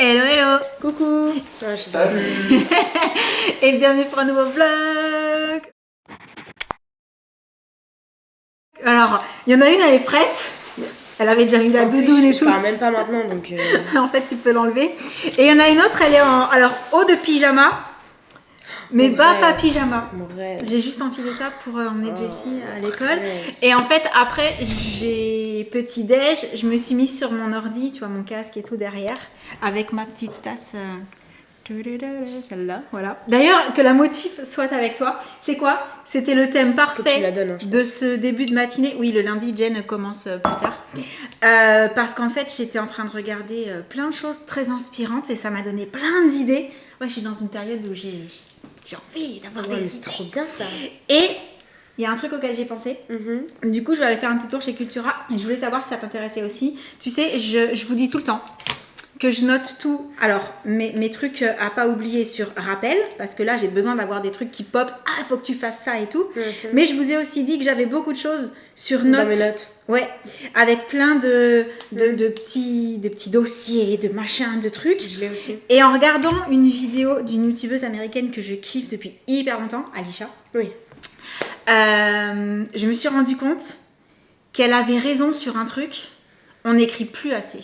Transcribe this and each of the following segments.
Hello, hello. Coucou. Salut. Et bienvenue pour un nouveau vlog. Alors, il y en a une, elle est prête. Elle avait déjà mis la doudoune et tout. Je pars même pas maintenant, donc... En fait, tu peux l'enlever. Et il y en a une autre, elle est en haut de pyjama. Mais Mon bas rêve. pas pyjama. Mon rêve. J'ai juste enfilé ça pour emmener Jessie à l'école. rêve. Et en fait, après, j'ai petit déj. Je me suis mise sur mon ordi, tu vois, mon casque et tout derrière, avec ma petite tasse. Celle-là, voilà. D'ailleurs, que la motif soit avec toi, c'est quoi? C'était le thème Que tu parfait la donnes, hein, je de ce début de matinée. Oui, le lundi, Jen commence plus tard. Parce qu'en fait, j'étais en train de regarder plein de choses très inspirantes et ça m'a donné plein d'idées. Ouais, je suis dans une période où j'ai envie d'avoir Ouais, mais des c'est idées. trop bien, ça. Et il y a un truc auquel j'ai pensé. Du coup, je vais aller faire un petit tour chez Cultura. Et je voulais savoir si ça t'intéressait aussi. Tu sais, je vous dis tout le temps que je note tout. Alors, mes trucs à pas oublier sur rappel, parce que là, j'ai besoin d'avoir des trucs qui pop. Ah, il faut que tu fasses ça et tout. Mais je vous ai aussi dit que j'avais beaucoup de choses sur notes. Dans mes notes. Ouais, avec plein de petits dossiers, de machins, de trucs. Je l'ai aussi. Et en regardant une vidéo d'une youtubeuse américaine que je kiffe depuis hyper longtemps, Alisha, Oui. je me suis rendu compte qu'elle avait raison sur un truc, on n'écrit plus assez.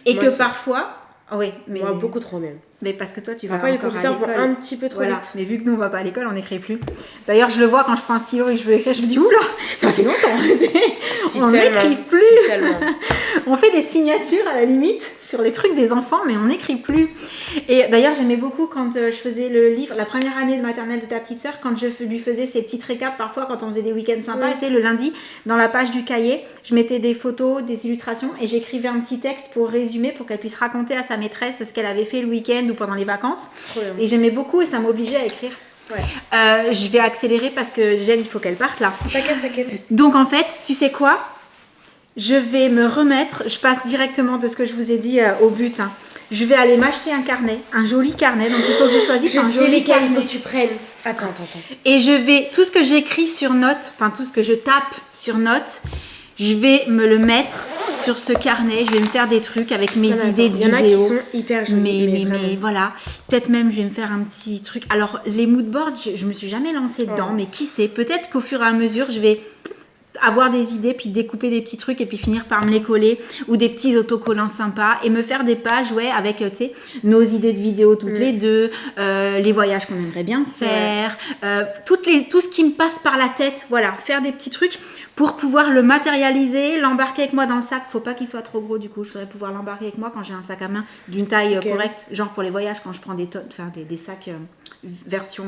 Et Moi que aussi. parfois, oui, mais, Moi, beaucoup trop, même. mais parce que toi tu vas Parfois, les encore à professeurs vont l'école. un petit peu trop Voilà. vite. Mais vu que nous on va pas à l'école, on n'écrit plus. D'ailleurs, je le vois quand je prends un stylo et que je veux écrire, je me dis oula, ça fait longtemps. Si on seulement. n'écrit plus. Si seulement. On fait des signatures à la limite sur les trucs des enfants, mais on n'écrit plus. Et d'ailleurs, j'aimais beaucoup quand je faisais le livre, la première année de maternelle de ta petite sœur, quand je lui faisais ces petites récaps, parfois quand on faisait des week-ends sympas, et tu sais, le lundi, dans la page du cahier, je mettais des photos, des illustrations, et j'écrivais un petit texte pour résumer, pour qu'elle puisse raconter à sa maîtresse ce qu'elle avait fait le week-end ou pendant les vacances. Trop bien. Et j'aimais beaucoup et ça m'obligeait à écrire. Ouais. Je vais accélérer parce que Gel, il faut qu'elle parte là. T'inquiète. Donc en fait, tu sais quoi? Je vais me remettre, je passe directement de ce que je vous ai dit au but. Hein. Je vais aller m'acheter un carnet, un joli carnet. Donc il faut que je choisisse Je un sais joli lesquels il faut carnet. que tu prennes. Attends. Et je vais, tout ce que j'écris sur notes, enfin tout ce que je tape sur notes, je vais me le mettre sur ce carnet. Je vais me faire des trucs avec mes idées de Il y en a qui vidéos. sont hyper jolis. Mais vraiment. voilà, peut-être même je vais me faire un petit truc. Alors les moodboards, je me suis jamais lancée dedans, mais qui sait, peut-être qu'au fur et à mesure je vais avoir des idées, puis découper des petits trucs et puis finir par me les coller, ou des petits autocollants sympas et me faire des pages avec tu sais, nos idées de vidéos toutes les deux, les voyages qu'on aimerait bien faire, tout ce qui me passe par la tête, voilà, faire des petits trucs pour pouvoir le matérialiser, l'embarquer avec moi dans le sac. Faut pas qu'il soit trop gros, du coup je voudrais pouvoir l'embarquer avec moi quand j'ai un sac à main d'une taille correcte, genre pour les voyages, quand je prends des sacs version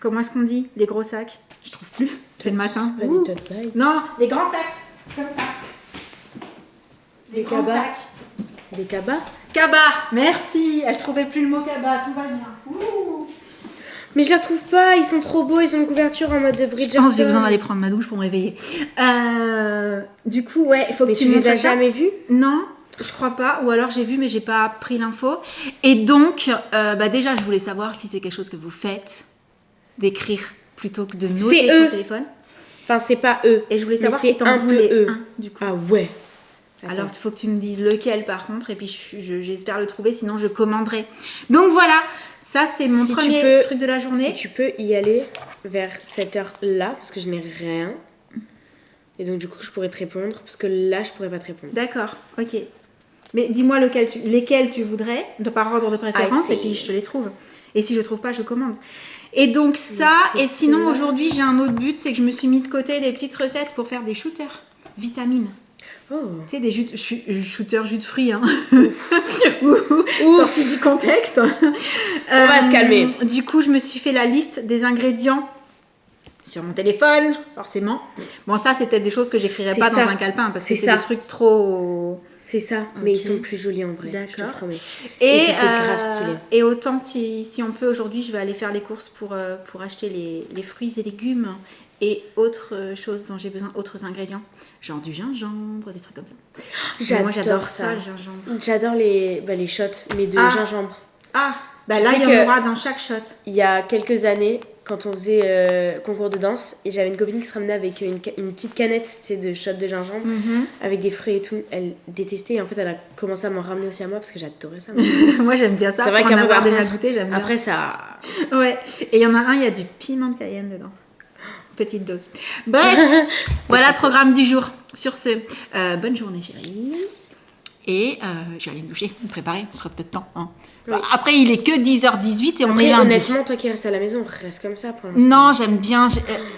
comment est-ce qu'on dit, les gros sacs, je trouve plus, c'est le matin. Pas des tote bags. Non, les grands sacs, comme ça. Les grands cabas. sacs. Des cabas. Cabas, merci. Elle trouvait plus le mot cabas, tout va bien. Ouh. Mais je la trouve pas, ils sont trop beaux, ils ont une couverture en mode de Je Bridgerton. pense que j'ai besoin d'aller prendre ma douche pour me réveiller. Du coup, ouais, il faut que Mais tu tu me les as montres ça. jamais vus? Non, je crois pas. Ou alors j'ai vu, mais j'ai pas pris l'info. Et donc, déjà, je voulais savoir si c'est quelque chose que vous faites, d'écrire plutôt que de noter C'est sur eux. le téléphone. Enfin, c'est pas eux. Et je voulais Mais savoir c'est si t'en un peu voulais eux. un, du coup. Ah ouais. Alors, il faut que tu me dises lequel par contre, et puis j'espère le trouver, sinon je commanderai. Donc voilà, ça c'est mon Si tu premier peux- truc de la journée. Si tu peux y aller vers cette heure-là, parce que je n'ai rien. Et donc, du coup, je pourrais te répondre, parce que là, je pourrais pas te répondre. D'accord, ok. Mais dis-moi lesquels tu voudrais, par ordre de préférence, I et see. puis je te les trouve. Et si je trouve pas, je commande. Et donc ça, c'est et sinon cela. aujourd'hui j'ai un autre but, c'est que je me suis mis de côté des petites recettes pour faire des shooters, vitamines. Oh. Tu sais, des shooters jus de fruits, hein. Sortis du contexte. On va se calmer. Du coup, je me suis fait la liste des ingrédients sur mon téléphone, forcément. Bon, ça, c'est peut-être des choses que j'écrirais C'est pas ça. dans un calepin, parce que C'est c'est ça. des trucs trop... C'est ça, mais Ok. ils sont plus jolis en vrai. Je te D'accord. promets. Et, ça fait grave stylé. et autant, si on peut, aujourd'hui, je vais aller faire les courses pour acheter les fruits et légumes et autres choses dont j'ai besoin, autres ingrédients, genre du gingembre, des trucs comme ça. Moi, j'adore ça, le gingembre. J'adore les shots, mais de Ah. gingembre. Ah, bah Je là, sais il y en que- aura dans chaque shot. Il y a quelques années, quand on faisait concours de danse. Et j'avais une copine qui se ramenait avec une petite canette, tu sais, de shot de gingembre, avec des fruits et tout. Elle détestait et en fait, elle a commencé à m'en ramener aussi à moi parce que j'adorais ça. Moi, j'aime bien ça. C'est vrai Pour en qu'après, avoir par déjà contre, goûté, j'aime bien. Après, ça... Ouais, et il y en a un, il y a du piment de Cayenne dedans. Petite dose. Bref, voilà le programme du jour. Sur ce, bonne journée chérie. Et je vais aller me doucher, me préparer, ce sera peut-être temps. Hein. Oui. Après, il est que 10h18 et on Après, est lundi. honnêtement, toi qui restes à la maison, reste comme ça pour l'instant. Non, j'aime bien.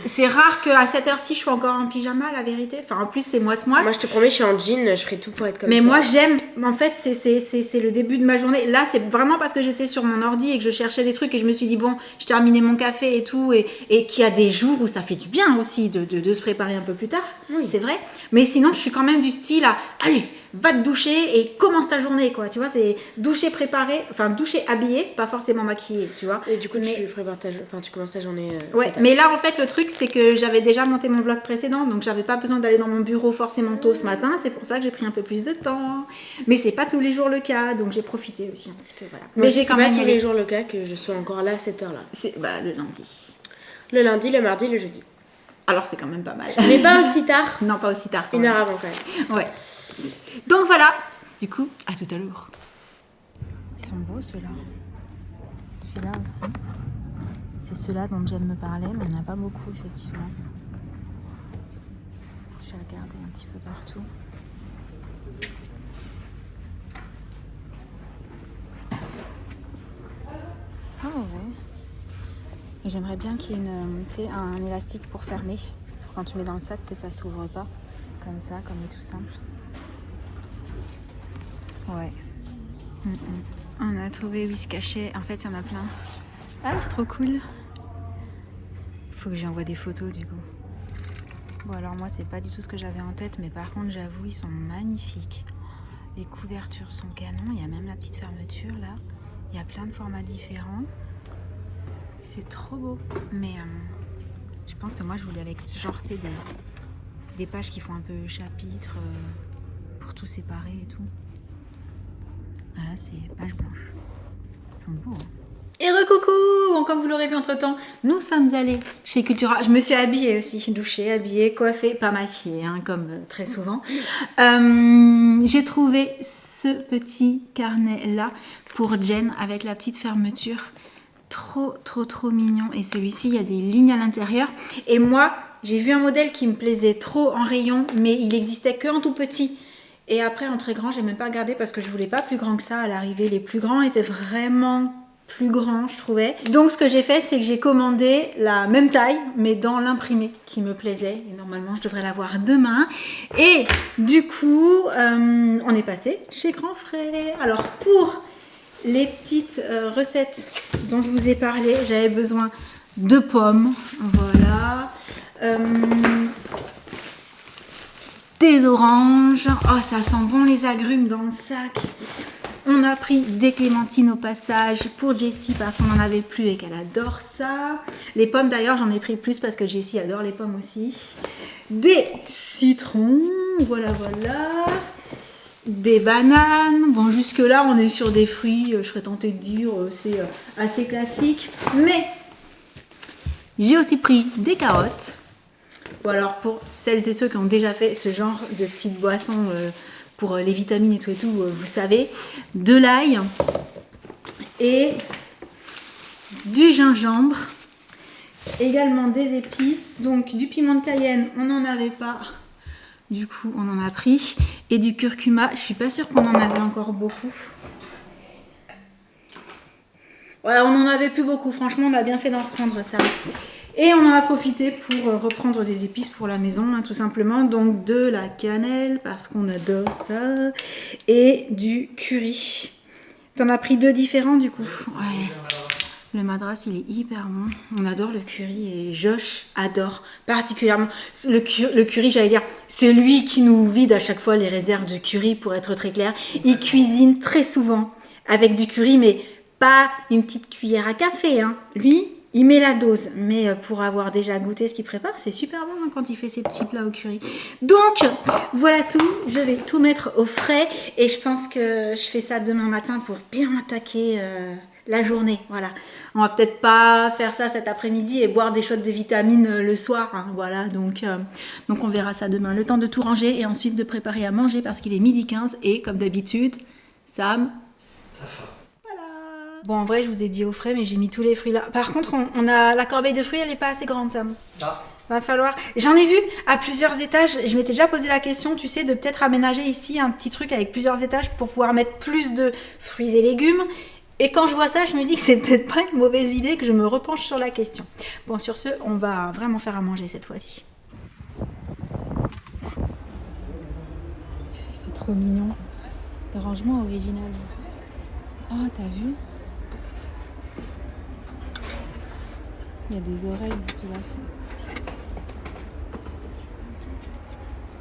C'est rare qu'à cette heure-ci, je sois encore en pyjama, la vérité. Enfin, en plus, c'est moite-moite. Moi, je te promets, je suis en jean, je ferai tout pour être comme Mais toi. moi, j'aime. En fait, c'est le début de ma journée. Là, c'est vraiment parce que j'étais sur mon ordi et que je cherchais des trucs et je me suis dit, bon, je terminais mon café et tout. Et qu'il y a des jours où ça fait du bien aussi de se préparer un peu plus tard. Oui. C'est vrai. Mais sinon, je suis quand même du style à, allez, va te doucher et commence ta journée, quoi. Tu vois, c'est doucher, préparer, enfin, doucher, habillé, pas forcément maquillé, tu vois. Et du coup, tu prépares tu commences ta journée. Ouais, totale. mais là, en fait, le truc, c'est que j'avais déjà monté mon vlog précédent, donc j'avais pas besoin d'aller dans mon bureau forcément tôt ce matin. C'est pour ça que j'ai pris un peu plus de temps. Mais c'est pas tous les jours le cas, donc j'ai profité aussi un petit peu, voilà. Mais j'ai c'est pas tous les jours le cas que je sois encore là à cette heure-là. C'est le lundi. Le lundi, le mardi, le jeudi. Alors, c'est quand même pas mal. Mais pas aussi tard. Non, pas aussi tard. Une heure avant quand même. Ouais. Donc voilà. Du coup, à tout à l'heure. Ils sont beaux ceux-là. Celui-là aussi. C'est ceux-là dont Jen me parlait, mais il n'y en a pas beaucoup effectivement. Je vais regarder un petit peu partout. Ah ouais. Et j'aimerais bien qu'il y ait un élastique pour fermer. Pour quand tu mets dans le sac que ça s'ouvre pas. Comme ça, comme il est tout simple. Ouais. On a trouvé où il se cachait. En fait, il y en a plein. Ah, c'est trop cool. Faut que j'envoie des photos du coup. Bon, alors moi, c'est pas du tout ce que j'avais en tête, mais par contre, j'avoue, ils sont magnifiques. Les couvertures sont canons. Il y a même la petite fermeture là. Il y a plein de formats différents. C'est trop beau. Mais je pense que moi, je voulais avec genre, tu sais, des pages qui font un peu chapitre pour tout séparer et tout. Ah là, c'est page blanche. Ils sont beaux. Hein. Et recoucou! Bon, comme vous l'aurez vu entre temps, nous sommes allés chez Cultura. Je me suis habillée aussi, douchée, habillée, coiffée, pas maquillée, hein, comme très souvent. J'ai trouvé ce petit carnet là pour Jen avec la petite fermeture. Trop, trop, trop mignon. Et celui-ci, il y a des lignes à l'intérieur. Et moi, j'ai vu un modèle qui me plaisait trop en rayon, mais il existait que en tout petit. Et après, en très grand, j'ai même pas regardé parce que je voulais pas plus grand que ça à l'arrivée. Les plus grands étaient vraiment plus grands, je trouvais. Donc, ce que j'ai fait, c'est que j'ai commandé la même taille, mais dans l'imprimé qui me plaisait. Et normalement, je devrais l'avoir demain. Et du coup, on est passé chez Grand Frais. Alors, pour les petites recettes dont je vous ai parlé, j'avais besoin de pommes. Voilà. Des oranges. Oh, ça sent bon les agrumes dans le sac. On a pris des clémentines au passage pour Jessie parce qu'on n'en avait plus et qu'elle adore ça. Les pommes d'ailleurs, j'en ai pris plus parce que Jessie adore les pommes aussi. Des citrons. Voilà, voilà. Des bananes. Bon, jusque-là, on est sur des fruits, je serais tentée de dire, c'est assez classique. Mais j'ai aussi pris des carottes. Ou alors pour celles et ceux qui ont déjà fait ce genre de petites boissons pour les vitamines et tout, vous savez, de l'ail et du gingembre, également des épices, donc du piment de Cayenne, on n'en avait pas, du coup on en a pris, et du curcuma, je suis pas sûre qu'on en avait encore beaucoup. Ouais, on n'en avait plus beaucoup, franchement on a bien fait d'en reprendre ça. Et on en a profité pour reprendre des épices pour la maison, hein, tout simplement. Donc de la cannelle, parce qu'on adore ça. Et du curry. T'en as pris 2 différents du coup. Ouais. Le madras, il est hyper bon. On adore le curry et Josh adore particulièrement le curry, j'allais dire. C'est lui qui nous vide à chaque fois les réserves de curry, pour être très clair. Il cuisine très souvent avec du curry, mais pas une petite cuillère à café. Hein. Lui, il met la dose, mais pour avoir déjà goûté ce qu'il prépare, c'est super bon hein, quand il fait ses petits plats au curry. Donc, voilà tout. Je vais tout mettre au frais et je pense que je fais ça demain matin pour bien attaquer la journée, voilà. On va peut-être pas faire ça cet après-midi et boire des shots de vitamines le soir, hein, voilà. Donc on verra ça demain. Le temps de tout ranger et ensuite de préparer à manger parce qu'il est 12h15 et comme d'habitude, Sam... Ça faim. Bon, en vrai, je vous ai dit au frais, mais j'ai mis tous les fruits là. Par contre, on a la corbeille de fruits, elle est pas assez grande, Sam. Ah. Va falloir... J'en ai vu à plusieurs étages. Je m'étais déjà posé la question, tu sais, de peut-être aménager ici un petit truc avec plusieurs étages pour pouvoir mettre plus de fruits et légumes. Et quand je vois ça, je me dis que c'est peut-être pas une mauvaise idée, que je me repenche sur la question. Bon, sur ce, on va vraiment faire à manger cette fois-ci. C'est trop mignon. Le rangement original. Oh, t'as vu ? Il y a des oreilles sous la scène.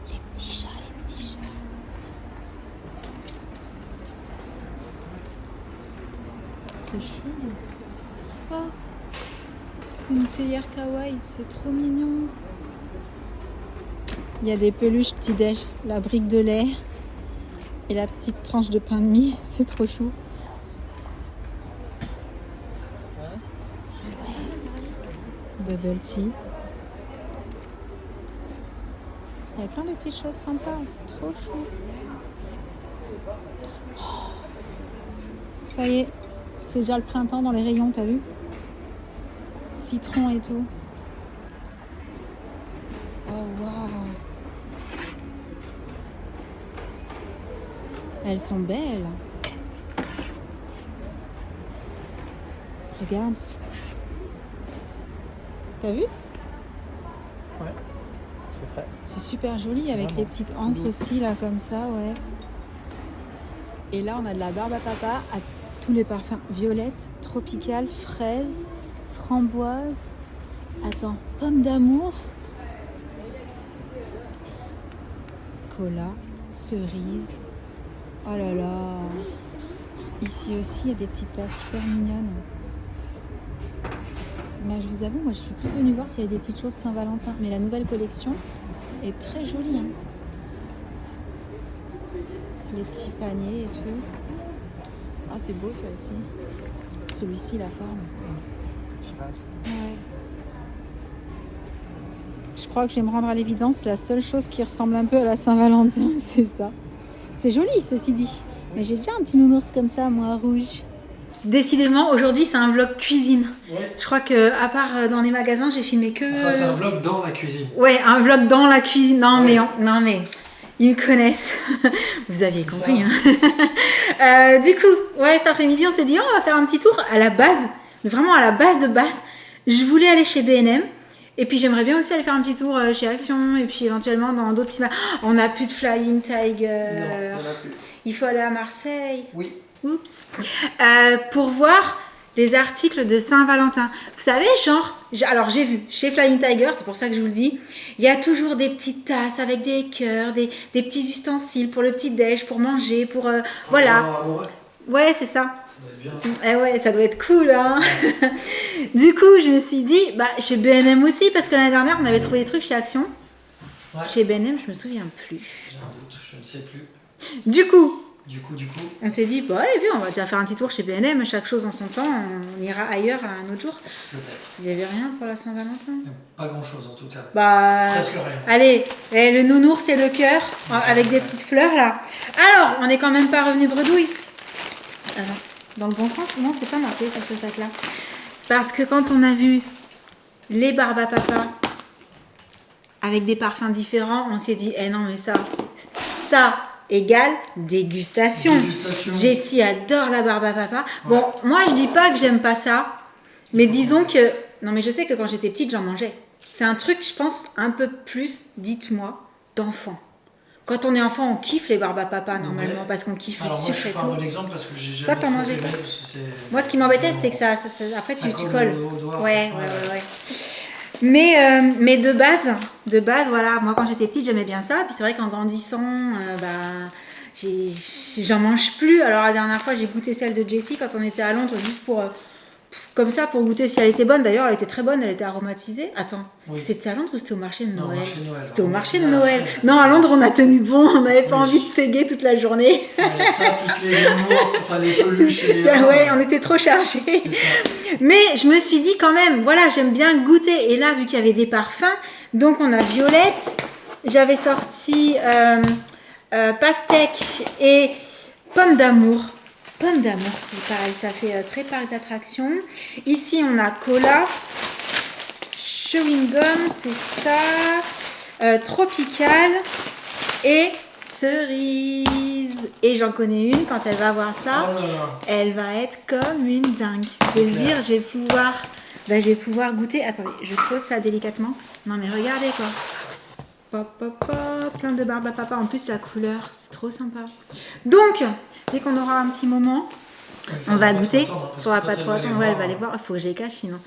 Les petits chats. C'est chou. Oh, une théière kawaii, c'est trop mignon. Il y a des peluches petit-déj, la brique de lait et la petite tranche de pain de mie, c'est trop chou. Bubble tea. Il y a plein de petites choses sympas, c'est trop chou. Oh. Ça y est, c'est déjà le printemps dans les rayons, t'as vu? Citron et tout. Oh waouh! Elles sont belles. Regarde. T'as vu? Ouais, c'est frais. C'est super joli avec Vraiment. les petites anses aussi là comme ça, ouais. Et là on a de la barbe à papa à tous les parfums. Violette, tropicale, fraise, framboise. Attends, pomme d'amour. Cola, cerise. Oh là là. Ici aussi il y a des petites tasses super mignonnes. Mais je vous avoue, moi je suis plus venue voir s'il y avait des petites choses Saint-Valentin. Mais la nouvelle collection est très jolie. Hein. Les petits paniers et tout. Ah, c'est beau ça aussi. Celui-ci, la forme. Petit vase. Ouais. Je crois que je vais me rendre à l'évidence. La seule chose qui ressemble un peu à la Saint-Valentin, c'est ça. C'est joli, ceci dit. Mais j'ai déjà un petit nounours comme ça, moi, rouge. Décidément, aujourd'hui, c'est un vlog cuisine. Ouais. Je crois que, à part dans les magasins, j'ai filmé que... Enfin, c'est un vlog dans la cuisine. Ouais, un vlog dans la cuisine. Non, Ouais. mais ils me connaissent. Vous aviez compris. Hein. Du coup, ouais, cet après-midi, on s'est dit, on va faire un petit tour à la base. Mais vraiment à la base de base. Je voulais aller chez B&M. Et puis j'aimerais bien aussi aller faire un petit tour chez Action. Et puis éventuellement dans d'autres petits... On n'a plus de Flying Tiger. Non, il n'y en a plus. Il faut aller à Marseille. Oui. Oups. Pour voir les articles de Saint-Valentin. Vous savez, genre, alors j'ai vu chez Flying Tiger, c'est pour ça que je vous le dis, il y a toujours des petites tasses avec des cœurs, des petits ustensiles pour le petit déj, pour manger, pour voilà. Ouais, c'est ça. Ça doit être bien. Eh ouais, ça doit être cool, hein. Du coup, je me suis dit, bah chez B&M aussi, parce que l'année dernière, on avait trouvé des trucs chez Action. Ouais. Chez B&M, je me souviens plus. J'ai un doute, je ne sais plus. Du coup, On on s'est dit, bah allez, viens, on va déjà faire un petit tour chez B&M, chaque chose en son temps, on ira ailleurs à un autre jour. peut-être. Il n'y avait rien pour la Saint-Valentin. Pas grand chose en tout cas. Bah, Presque rien. allez, le nounours et le cœur, avec des petites fleurs là. Alors, on n'est quand même pas revenu bredouille. Dans le bon sens, non, c'est pas marqué sur ce sac là. Parce que quand on a vu les barbes à papa avec des parfums différents, on s'est dit, non mais ça égale dégustation. Jessie adore la barbe à papa. Ouais. Bon, moi je dis pas que j'aime pas ça, mais disons que... Non mais je sais que quand j'étais petite, j'en mangeais. C'est un truc, je pense, un peu plus, dites-moi, d'enfant. Quand on est enfant, on kiffe les barbes à papa normalement, parce qu'on kiffe le Alors moi je sucre suis et pas un tout. bon exemple parce que j'ai Toi, jamais t'en trop mangeais aimé, pas. parce que c'est- Moi, ce qui m'embêtait, c'était que ça après ça tu colle colles. au doigt. Ouais. Mais de base, voilà, moi quand j'étais petite, j'aimais bien ça. Puis c'est vrai qu'en grandissant, j'en mange plus. Alors la dernière fois, j'ai goûté celle de Jessie quand on était à Londres, juste pour comme ça pour goûter si elle était bonne. D'ailleurs, elle était très bonne, elle était aromatisée. Attends, Oui. c'était à Londres ou c'était au marché de Non, Noël? marché de Noël. C'était au marché de À la Noël. fraise. Non, à Londres, on a tenu bon, on n'avait pas Oui. envie de féguer toute la journée. Ouais, ça, plus les nounours, enfin les peluches et les... Ouais, on était trop chargés. C'est ça. Mais je me suis dit quand même, voilà, j'aime bien goûter. Et là, vu qu'il y avait des parfums, donc on a violette. J'avais sorti pastèque et pomme d'amour. Pomme d'amour, c'est pareil, ça fait très parc d'attraction. Ici, on a cola, chewing gum, c'est ça, tropical et cerise. Et j'en connais une, quand elle va voir ça, Oh là là. elle va être comme une dingue. Je vais se clair. dire, je vais pouvoir goûter. Attendez, je pose ça délicatement. Non mais regardez quoi. Pop, pop, pop, plein de barbe à papa. En plus, la couleur, c'est trop sympa. Donc, dès qu'on aura un petit moment, on va goûter. Il faudra pas trop attendre. Ouais, elle va aller voir. Il faut que je les cache sinon.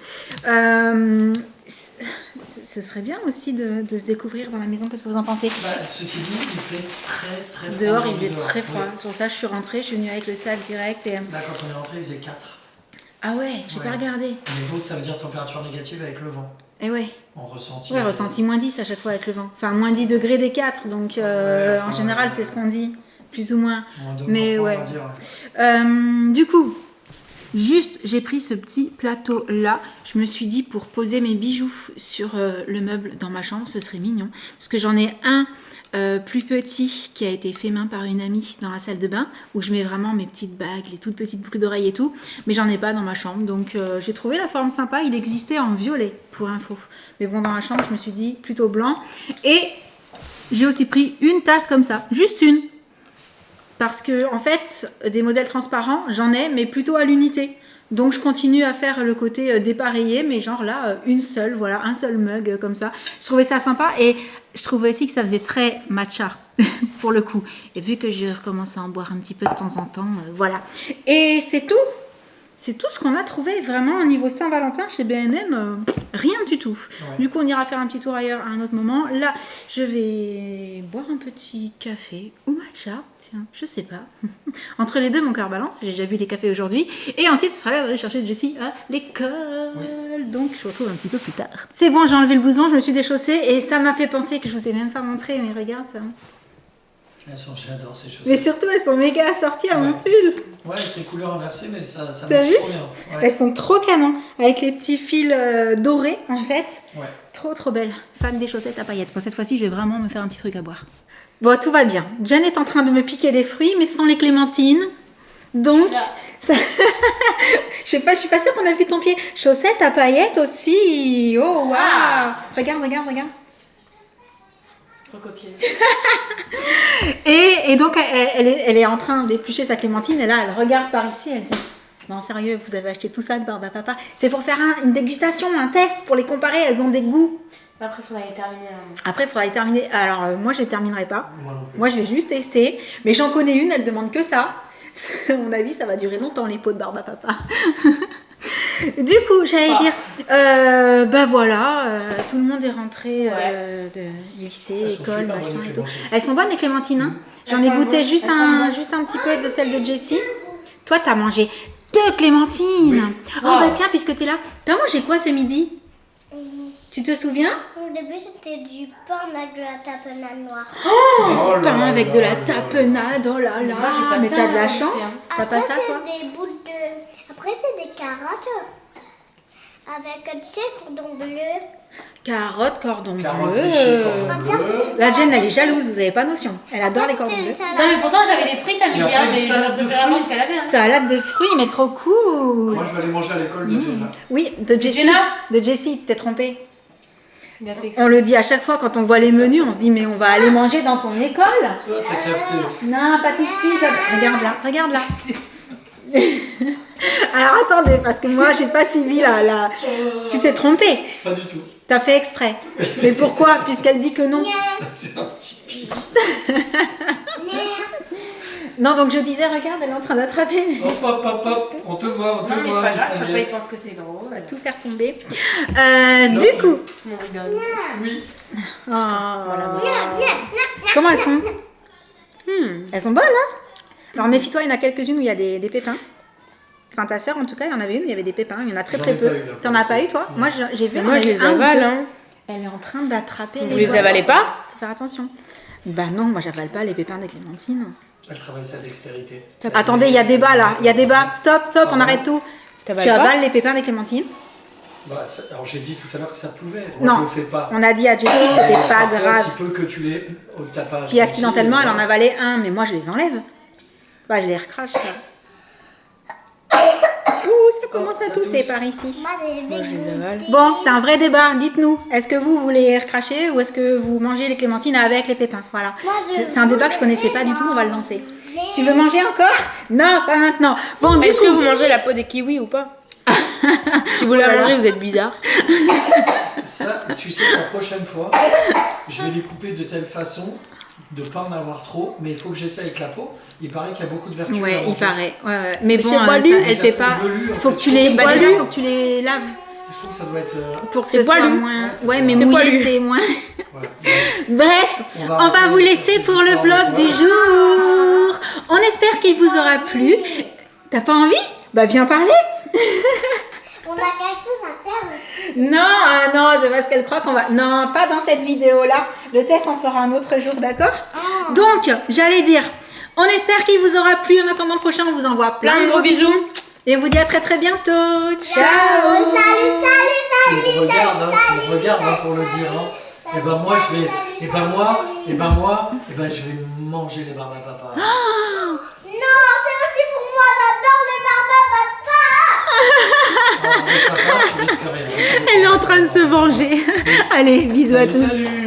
Ce serait bien aussi de se découvrir dans la maison. Qu'est-ce que vous en pensez? Bah, ceci dit, il fait très froid. Dehors, il faisait dehors. très froid. Oui. C'est pour ça que je suis rentrée. Je suis venue avec le sac direct. Et... Là, quand on est rentré, il faisait 4. Ah ouais, j'ai Ouais. pas regardé. Mais d'autres, ça veut dire température négative avec le vent. Et ouais. On ressentit. Ouais, ressenti moins 10 à chaque fois avec le vent. Enfin, moins 10 degrés des 4. Donc, Ouais, enfin, en général, c'est ce qu'on dit. Plus ou moins. Moins deux, Mais moins ouais. trois, on va dire. Du coup, juste, j'ai pris ce petit plateau-là. Je me suis dit, pour poser mes bijoux sur le meuble dans ma chambre, ce serait mignon. Parce que j'en ai un plus petit qui a été fait main par une amie dans la salle de bain, où je mets vraiment mes petites bagues, les toutes petites boucles d'oreilles et tout. Mais j'en ai pas dans ma chambre. Donc, j'ai trouvé la forme sympa. Il existait en violet, pour info. Mais bon, dans ma chambre, je me suis dit, plutôt blanc. Et j'ai aussi pris une tasse comme ça. Juste une. Parce que, en fait, des modèles transparents, j'en ai, mais plutôt à l'unité. Donc, je continue à faire le côté dépareillé, mais genre là, une seule, voilà, un seul mug comme ça. Je trouvais ça sympa et je trouvais aussi que ça faisait très matcha, pour le coup. Et vu que je recommence à en boire un petit peu de temps en temps, voilà. Et c'est tout. C'est tout ce qu'on a trouvé vraiment au niveau Saint-Valentin chez B&M, rien du tout. Ouais. Du coup, on ira faire un petit tour ailleurs à un autre moment. Là, je vais boire un petit café ou matcha, tiens, je sais pas. Entre les deux, mon cœur balance, j'ai déjà bu des cafés aujourd'hui. Et ensuite, ce sera l'heure d'aller chercher Jessie à l'école. Oui. Donc, je vous retrouve un petit peu plus tard. C'est bon, j'ai enlevé le blouson, je me suis déchaussée et ça m'a fait penser que je vous ai même pas montré, mais regarde ça. J'adore ces choses. Mais surtout, elles sont méga assorties à mon Ouais. pull. Ouais, c'est couleur inversée, mais ça T'as marche vu trop bien. Ouais. Elles sont trop canon, avec les petits fils dorés en fait. Ouais. Trop belle. Fan des chaussettes à paillettes. Bon, cette fois-ci, je vais vraiment me faire un petit truc à boire. Bon, tout va bien. Jen est en train de me piquer des fruits, mais sans les clémentines. Donc, ça... je sais pas, je suis pas sûre qu'on a vu ton pied. Chaussettes à paillettes aussi. Oh, waouh. Regarde. Recopier. Et donc, elle est en train d'éplucher sa clémentine. Et là, elle regarde par ici. Elle dit, non, sérieux, vous avez acheté tout ça de barbe à papa? C'est pour faire une dégustation, un test, pour les comparer. Elles ont des goûts. Après, il faudra les terminer. Après, il faudra les terminer. Alors, moi, je ne terminerai pas. Moi non plus. Moi, je vais juste tester. Mais j'en connais une, elle demande que ça. À mon avis, ça va durer longtemps, les pots de barbe à papa. Du coup, j'allais dire, bah voilà, tout le monde est rentré de lycée, Elles sont école, super machin bonnes, les et tout. clémentines. Elles sont bonnes les clémentines, hein. J'en Elles ai sont goûté bonnes, juste elles sont juste un petit peu de celle de Jessie. Toi, t'as mangé 2 clémentines. Oh Wow. bah tiens, puisque t'es là, t'as mangé quoi ce midi? Tu te souviens? Au début, c'était du pain avec de la tapenade noire. Oh là Pain là avec là de la là tapenade, oh là là. Moi, j'ai pas Mais ça, t'as de la aussi, chance. hein. T'as pas ça, toi? c'est des boules de... Après, c'est des carottes avec, tu sais, cordon bleu. Carottes, cordon Carottes bleu. léchées, cordon bleu. La Jen, elle est jalouse, vous avez pas notion. Elle adore les cordons C'était une bleus. salade. Non, mais pourtant, j'avais des frites à midi, après, hein, une mais salade je de préfère fruits. ce qu'elle avait. Hein. Salade de fruits, mais trop cool. Moi, je vais aller manger à l'école de Jenna. Oui, de Jessie. Jenna De Jessie, t'es trompée. Il a fait On le dit à chaque fois quand on voit les menus, on se dit mais on va aller manger dans ton école. Ça, t'as capté. Non, pas tout de suite. Regarde là. Alors attendez, parce que moi j'ai pas suivi la... Tu t'es trompée. Pas du tout. T'as fait exprès. Mais pourquoi? Puisqu'elle dit que non. C'est un petit pic. Non, donc je disais, regarde, elle est en train d'attraper. Hop. On te voit, Non, mais c'est Miss pas grave, papa il Taguette. pense que c'est drôle. On va tout faire tomber. Du coup. Tout le monde rigole. Oui. Comment elles sont? Elles sont bonnes, hein? Alors méfie-toi, il y en a quelques-unes où il y a des pépins. Enfin, ta soeur, en tout cas, il y en avait une, il y avait des pépins. Il y en a très J'en très ai peu. pas eu, là, T'en as pas eu, toi? Non. Moi, j'ai vu. Moi, on je avait les un ou avale, deux. hein. Elle est en train d'attraper Vous les les avalez boîtes. pas? Faut faire attention. Bah non, moi, j'avale pas les pépins des clémentines. Elle travaille sa dextérité. Attendez, il y a débat là. Il y a débat. Stop, stop, on Ah, arrête tout. T'avales Tu pas? avales les pépins des clémentines? Alors j'ai dit tout à l'heure que ça pouvait. Non. Moi je le fais pas. On a dit à Jessie que c'était pas Parfois, grave. Si peu que tu les. T'as pas Si accidentellement elle en avalait un, mais moi je les enlève. Bah je les recrache là. Ouh, ça commence à ça tousser tousse. par ici. Moi, j'ai Moi, je les avale. Bon, c'est un vrai débat. Dites-nous, est-ce que vous voulez les recracher ou est-ce que vous mangez les clémentines avec les pépins? Voilà. Moi, je C'est un débat que je connaissais pas du tout. On va le lancer. voulais Tu veux manger encore? Non, pas maintenant. Bon, du Est-ce que coup, vous mangez la peau des kiwis ou pas? Si vous la Voilà. mangez, vous êtes bizarre. Ça, tu sais, la prochaine fois, je vais les couper de telle façon de pas en avoir trop, mais il faut que j'essaie avec la peau. Il paraît qu'il y a beaucoup de vertus. à ouais, il manger. paraît. Ouais, ouais. Mais bon, c'est poilu. elle fait pas. Velu, en Faut fait. que tu les. Bah poilu. déjà, faut que tu les laves Je trouve que ça doit être. pour que C'est ce soit poilu. moins. Ouais, c'est Ouais, poilu. mais C'est mouillé, poilu. c'est moins. Voilà. Bref, On va on va arrêter vous de laisser faire pour ces le histoires vlog de du quoi. jour. On espère qu'il vous aura plu. T'as pas envie? Bah viens parler. On a quelque chose à faire aussi. Non, ah non, c'est parce qu'elle croit qu'on va... Non, pas dans cette vidéo-là. Le test, on fera un autre jour, d'accord? Donc, j'allais dire, on espère qu'il vous aura plu. En attendant le prochain, on vous envoie plein de gros bisous. Et on vous dit à très très bientôt. Ciao. Tu me regardes, hein, pour le dire. Hein. Et ben moi je vais. Et ben moi, je vais manger les barbes à papa. Non, c'est aussi pour moi, j'adore les barbes à papa. Alors, avec papa, tu risques rien. Elle est en train de se venger. Allez, bisous à Salut, tous. salut.